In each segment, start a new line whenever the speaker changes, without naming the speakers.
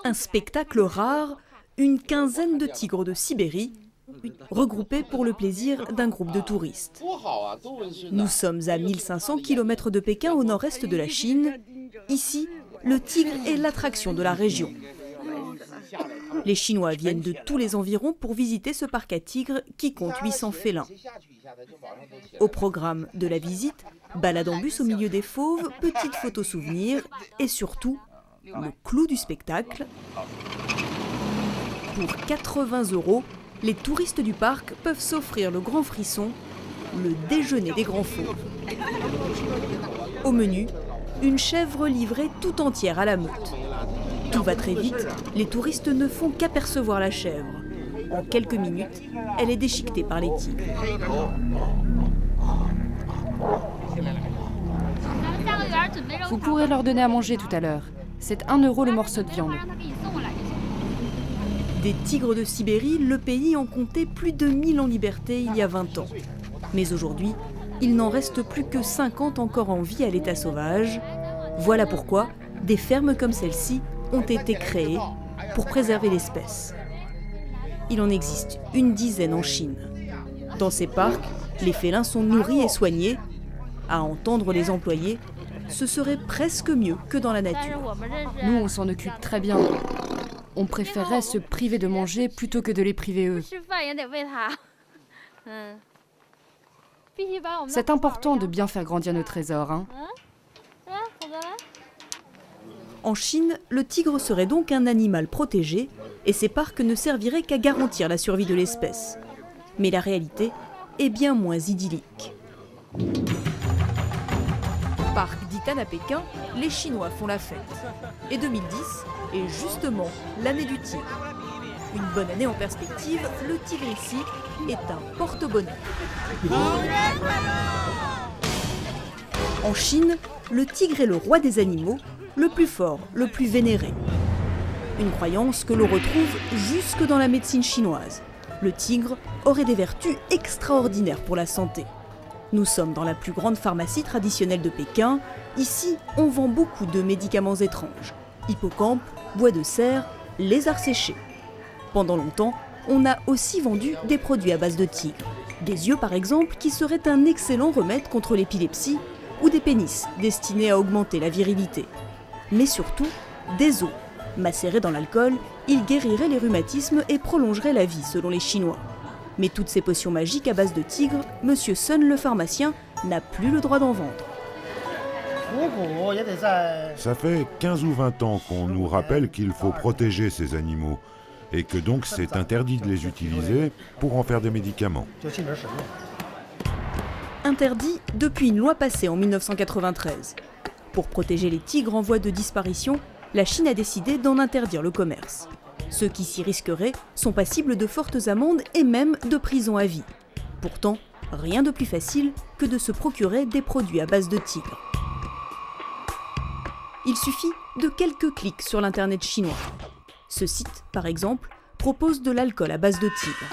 Un spectacle rare, une quinzaine de tigres de Sibérie, regroupés pour le plaisir d'un groupe de touristes. Nous sommes à 1500 km de Pékin, au nord-est de la Chine. Ici, le tigre est l'attraction de la région. Les Chinois viennent de tous les environs pour visiter ce parc à tigres qui compte 800 félins. Au programme de la visite, balade en bus au milieu des fauves, petites photos souvenirs et surtout, le clou du spectacle. Pour 80 €, les touristes du parc peuvent s'offrir le grand frisson, le déjeuner des grands fauves. Au menu, une chèvre livrée tout entière à la meute. Tout va très vite, les touristes ne font qu'apercevoir la chèvre. En quelques minutes, elle est déchiquetée par les tigres.
Vous pourrez leur donner à manger tout à l'heure. C'est 1 € le morceau de viande.
Des tigres de Sibérie, le pays en comptait plus de 1000 en liberté il y a 20 ans. Mais aujourd'hui, il n'en reste plus que 50 encore en vie à l'état sauvage. Voilà pourquoi des fermes comme celle-ci ont été créées pour préserver l'espèce. Il en existe une dizaine en Chine. Dans ces parcs, les félins sont nourris et soignés. À entendre les employés, ce serait presque mieux que dans la nature.
Nous, on s'en occupe très bien. On préférerait se priver de manger plutôt que de les priver eux. C'est important de bien faire grandir nos trésors, hein.
En Chine, le tigre serait donc un animal protégé et ces parcs ne serviraient qu'à garantir la survie de l'espèce. Mais la réalité est bien moins idyllique. Parc d'Itan à Pékin, les Chinois font la fête. Et 2010 est justement l'année du tigre. Une bonne année en perspective, le tigre ici est un porte-bonheur. En Chine, le tigre est le roi des animaux, le plus fort, le plus vénéré. Une croyance que l'on retrouve jusque dans la médecine chinoise. Le tigre aurait des vertus extraordinaires pour la santé. Nous sommes dans la plus grande pharmacie traditionnelle de Pékin. Ici, on vend beaucoup de médicaments étranges. Hippocampe, bois de cerf, lézards séchés. Pendant longtemps, on a aussi vendu des produits à base de tigre. Des yeux par exemple, qui seraient un excellent remède contre l'épilepsie, ou des pénis, destinés à augmenter la virilité. Mais surtout, des os. Macérés dans l'alcool, ils guériraient les rhumatismes et prolongeraient la vie selon les Chinois. Mais toutes ces potions magiques à base de tigre, Monsieur Sun le pharmacien n'a plus le droit d'en vendre.
Ça fait 15 ou 20 ans qu'on nous rappelle qu'il faut protéger ces animaux et que donc c'est interdit de les utiliser pour en faire des médicaments.
Interdit depuis une loi passée en 1993. Pour protéger les tigres en voie de disparition, la Chine a décidé d'en interdire le commerce. Ceux qui s'y risqueraient sont passibles de fortes amendes et même de prison à vie. Pourtant, rien de plus facile que de se procurer des produits à base de tigre. Il suffit de quelques clics sur l'internet chinois. Ce site, par exemple, propose de l'alcool à base de tigre.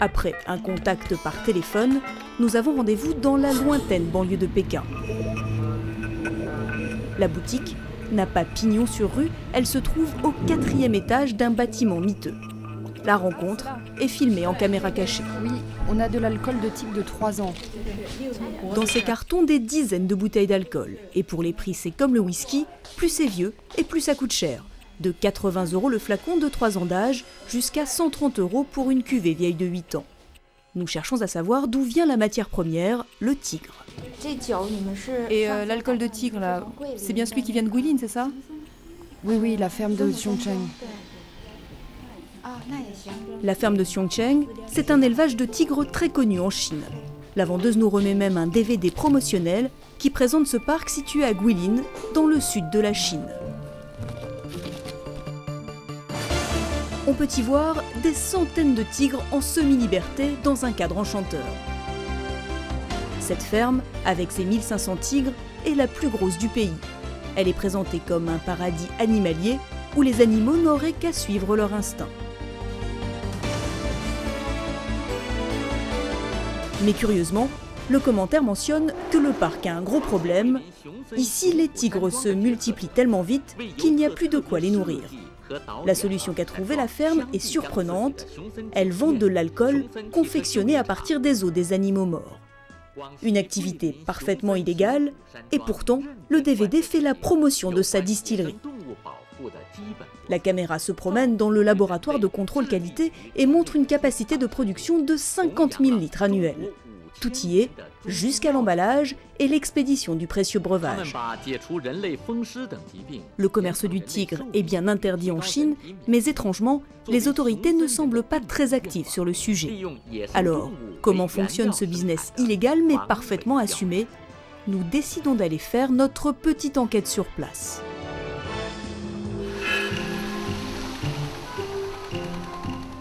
Après un contact par téléphone, nous avons rendez-vous dans la lointaine banlieue de Pékin. La boutique n'a pas pignon sur rue, elle se trouve au 4e étage d'un bâtiment miteux. La rencontre est filmée en caméra cachée.
Oui, on a de l'alcool de type de 3 ans.
Dans ces cartons, des dizaines de bouteilles d'alcool. Et pour les prix, c'est comme le whisky, plus c'est vieux et plus ça coûte cher. De 80 € le flacon de 3 ans d'âge jusqu'à 130 € pour une cuvée vieille de 8 ans. Nous cherchons à savoir d'où vient la matière première, le tigre. Et l'alcool de tigre, là, c'est bien celui qui vient de Guilin, c'est ça?
Oui, la ferme de Xiongcheng.
La ferme de Xiongcheng, c'est un élevage de tigres très connu en Chine. La vendeuse nous remet même un DVD promotionnel qui présente ce parc situé à Guilin, dans le sud de la Chine. On peut y voir des centaines de tigres en semi-liberté dans un cadre enchanteur. Cette ferme, avec ses 1500 tigres, est la plus grosse du pays. Elle est présentée comme un paradis animalier où les animaux n'auraient qu'à suivre leur instinct. Mais curieusement, Le commentaire mentionne que le parc a un gros problème. Ici, les tigres se multiplient tellement vite qu'il n'y a plus de quoi les nourrir. La solution qu'a trouvée la ferme est surprenante. Elle vend de l'alcool confectionné à partir des os des animaux morts. Une activité parfaitement illégale, et pourtant, le DVD fait la promotion de sa distillerie. La caméra se promène dans le laboratoire de contrôle qualité et montre une capacité de production de 50 000 litres annuels. Tout y est, jusqu'à l'emballage et l'expédition du précieux breuvage. Le commerce du tigre est bien interdit en Chine, mais étrangement, les autorités ne semblent pas très actives sur le sujet. Alors, comment fonctionne ce business illégal mais parfaitement assumé? Nous décidons d'aller faire notre petite enquête sur place.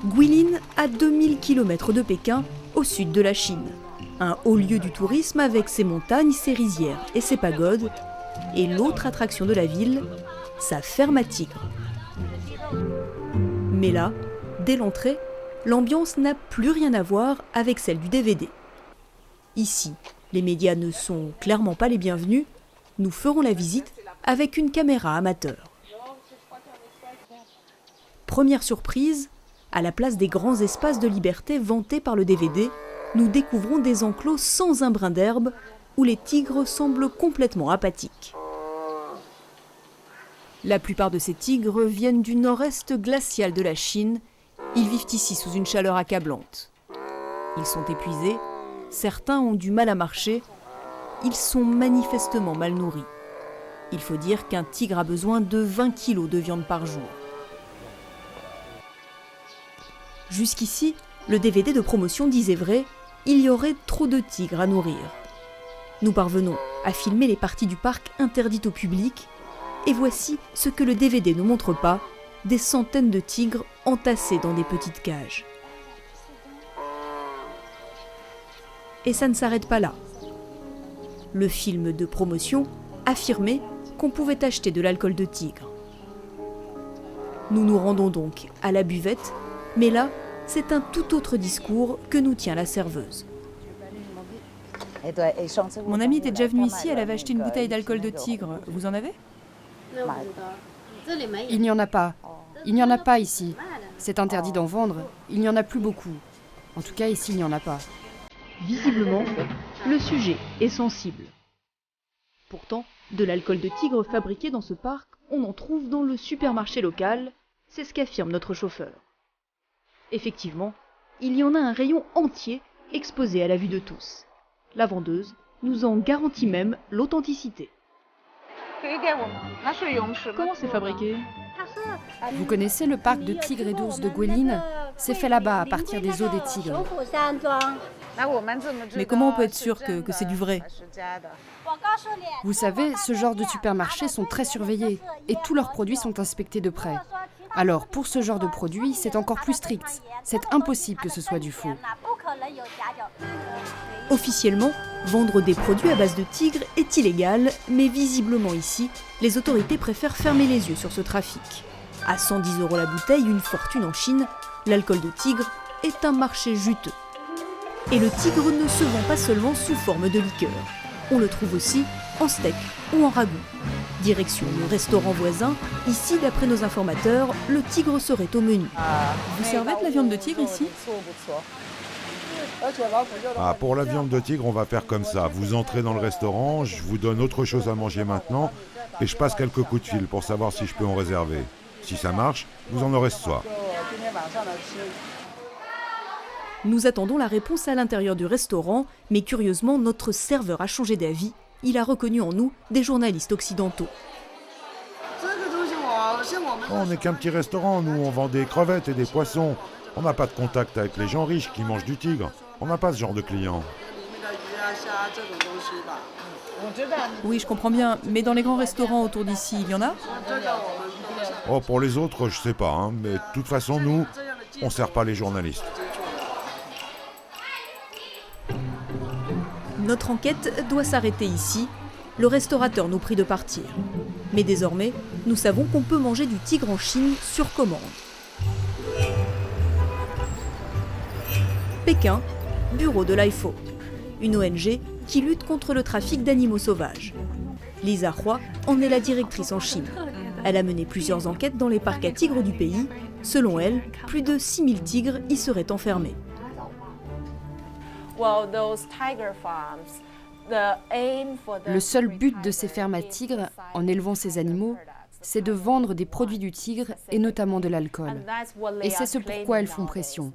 Guilin, à 2000 km de Pékin, au sud de la Chine. Un haut lieu du tourisme avec ses montagnes, ses rizières et ses pagodes. Et l'autre attraction de la ville, sa ferme à tigres. Mais là, dès l'entrée, l'ambiance n'a plus rien à voir avec celle du DVD. Ici, les médias ne sont clairement pas les bienvenus. Nous ferons la visite avec une caméra amateur. Première surprise, à la place des grands espaces de liberté vantés par le DVD, nous découvrons des enclos sans un brin d'herbe où les tigres semblent complètement apathiques. La plupart de ces tigres viennent du nord-est glacial de la Chine. Ils vivent ici sous une chaleur accablante. Ils sont épuisés, certains ont du mal à marcher, ils sont manifestement mal nourris. Il faut dire qu'un tigre a besoin de 20 kg de viande par jour. Jusqu'ici, le DVD de promotion disait vrai, il y aurait trop de tigres à nourrir. Nous parvenons à filmer les parties du parc interdites au public, et voici ce que le DVD ne montre pas, des centaines de tigres entassés dans des petites cages. Et ça ne s'arrête pas là. Le film de promotion affirmait qu'on pouvait acheter de l'alcool de tigre. Nous nous rendons donc à la buvette, mais là, c'est un tout autre discours que nous tient la serveuse.
Mon amie était déjà venue ici, elle avait acheté une bouteille d'alcool de tigre. Vous en avez?
Il n'y en a pas. Il n'y en a pas ici. C'est interdit d'en vendre. Il n'y en a plus beaucoup. En tout cas, ici, il n'y en a pas.
Visiblement, le sujet est sensible. Pourtant, de l'alcool de tigre fabriqué dans ce parc, on en trouve dans le supermarché local, c'est ce qu'affirme notre chauffeur. Effectivement, il y en a un rayon entier exposé à la vue de tous. La vendeuse nous en garantit même l'authenticité.
Comment c'est fabriqué?
Vous connaissez le parc de tigres et d'ours de Guilin? C'est fait là-bas, à partir des os des tigres.
Mais comment on peut être sûr que c'est du vrai?
Vous savez, ce genre de supermarchés sont très surveillés et tous leurs produits sont inspectés de près. Alors, pour ce genre de produit, c'est encore plus strict. C'est impossible que ce soit du faux.
Officiellement, vendre des produits à base de tigres est illégal, mais visiblement ici, les autorités préfèrent fermer les yeux sur ce trafic. À 110 € la bouteille, une fortune en Chine, l'alcool de tigre est un marché juteux. Et le tigre ne se vend pas seulement sous forme de liqueur. On le trouve aussi en steak ou en ragoût. Direction le restaurant voisin, ici d'après nos informateurs, le tigre serait au menu.
Vous servez de la viande de tigre ici?
Ah, pour la viande de tigre, on va faire comme ça. Vous entrez dans le restaurant, je vous donne autre chose à manger maintenant, et je passe quelques coups de fil pour savoir si je peux en réserver. Si ça marche, vous en aurez ce soir.
Nous attendons la réponse à l'intérieur du restaurant, mais curieusement, notre serveur a changé d'avis. Il a reconnu en nous des journalistes occidentaux.
On n'est qu'un petit restaurant, nous, on vend des crevettes et des poissons. On n'a pas de contact avec les gens riches qui mangent du tigre. On n'a pas ce genre de clients.
Oui, je comprends bien. Mais dans les grands restaurants autour d'ici, il y en a?
Oh, pour les autres, je sais pas, hein, mais de toute façon, nous, on sert pas les journalistes.
Notre enquête doit s'arrêter ici. Le restaurateur nous prie de partir. Mais désormais, nous savons qu'on peut manger du tigre en Chine sur commande. Pékin, bureau de l'AIFO. une ONG qui lutte contre le trafic d'animaux sauvages. Lisa Hua en est la directrice en Chine. Elle a mené plusieurs enquêtes dans les parcs à tigres du pays. Selon elle, plus de 6000 tigres y seraient enfermés.
Le seul but de ces fermes à tigres, en élevant ces animaux, c'est de vendre des produits du tigre et notamment de l'alcool. Et c'est ce pourquoi elles font pression.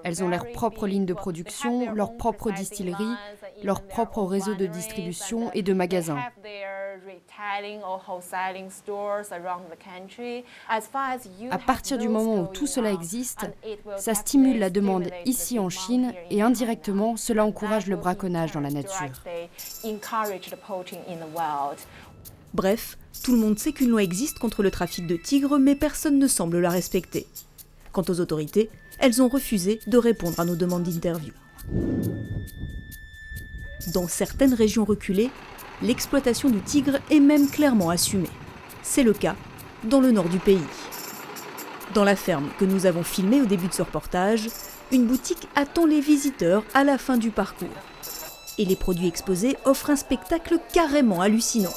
Elles ont leur propre ligne de production, leur propre distillerie, leur propre réseau de distribution et de magasins. À partir du moment où tout cela existe, ça stimule la demande ici en Chine et indirectement, cela encourage le braconnage dans la nature.
Bref, tout le monde sait qu'une loi existe contre le trafic de tigres, mais personne ne semble la respecter. Quant aux autorités, elles ont refusé de répondre à nos demandes d'interview. Dans certaines régions reculées, l'exploitation du tigre est même clairement assumée. C'est le cas dans le nord du pays. Dans la ferme que nous avons filmée au début de ce reportage, une boutique attend les visiteurs à la fin du parcours. Et les produits exposés offrent un spectacle carrément hallucinant.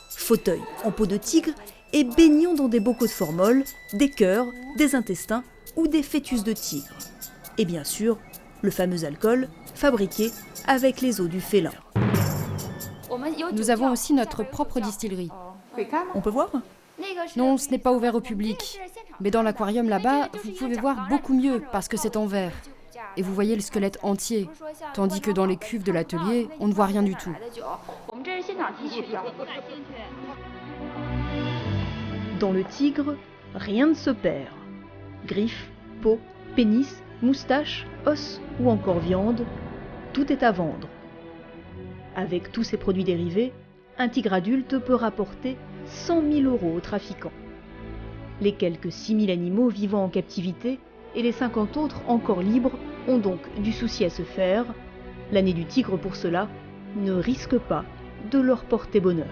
Fauteuils en peau de tigre et baignons dans des bocaux de formol, des cœurs, des intestins ou des fœtus de tigre. Et bien sûr, le fameux alcool fabriqué avec les os du félin.
Nous avons aussi notre propre distillerie.
On peut voir?
Non, ce n'est pas ouvert au public. Mais dans l'aquarium là-bas, vous pouvez voir beaucoup mieux parce que c'est en verre. Et vous voyez le squelette entier, tandis que dans les cuves de l'atelier, on ne voit rien du tout.
Dans le tigre, rien ne se perd. Griffes, peau, pénis, moustache, os ou encore viande, tout est à vendre. Avec tous ces produits dérivés, un tigre adulte peut rapporter 100 000 € aux trafiquants. Les quelques 6 000 animaux vivant en captivité et les 50 autres encore libres ont donc du souci à se faire. L'année du tigre pour cela ne risque pas de leur porter bonheur.